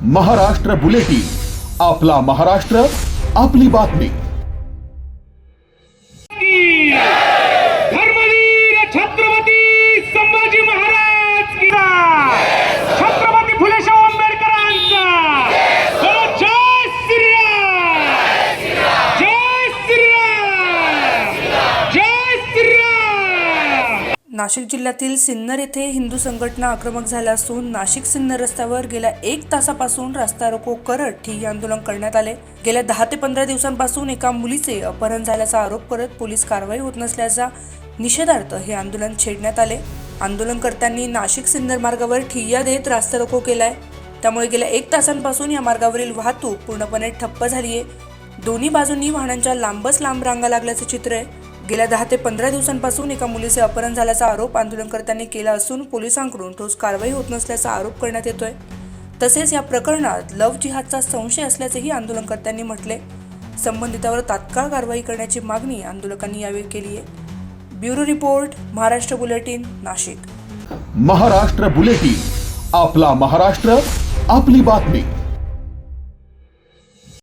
Maharashtra bulletin, आपला महाराष्ट्र, आपली बातमी। धर्मवीर छत्रपती संभाजी महाराज की छत्रपती फुले शाहू आंबेडकरांचा जय श्रीराम, जय श्रीराम, जय श्रीराम। नाशिक जिल्ह्यातील सिन्नर येथे हिंदू संघटना आक्रमक झाल्या असून नाशिक सिन्नर रस्त्यावर गेल्या 1 तासापासून रस्ता रोको करत ठिय्या आंदोलन करण्यात आले। गेल्या 10 ते 15 दिवसांपासून एका मुलीचे अपहरण झाल्याचा आरोप करत पोलीस कारवाई होत नसल्याचा निषेधार्थ हे आंदोलन छेडण्यात आले। आंदोलनकर्त्यांनी नाशिक सिन्नर मार्गावर ठिय्या देत रस्ता रोको केलाय, त्यामुळे गेल्या 1 तासांपासून या मार्गावरील वाहतूक पूर्णपणे ठप्प झाली आहे। दोन्ही बाजूंनी वाहनांच्या लांबच लांब रांगा लागल्याचे चित्र आहे। गेल्या 10 ते 15 दिवसांपासून एका मुलीचे अपहरण झाल्याचा आरोप आंदोलनकर्त्यांनी केला असून पोलिसांकडून ठोस कारवाई होत नसल्याचा आरोप करण्यात येतोय। तसेच या प्रकरणात लव्ह जिहादचा संशय असल्याचेही आंदोलनकर्त्यांनी म्हटले। संबंधितावर तात्काळ कारवाई करण्याची मागणी आंदोलकांनी यावेळी केली आहे। Bureau report, Maharashtra bulletin, Nashik. Maharashtra bulletin, आपला महाराष्ट्र, आपली बातमी।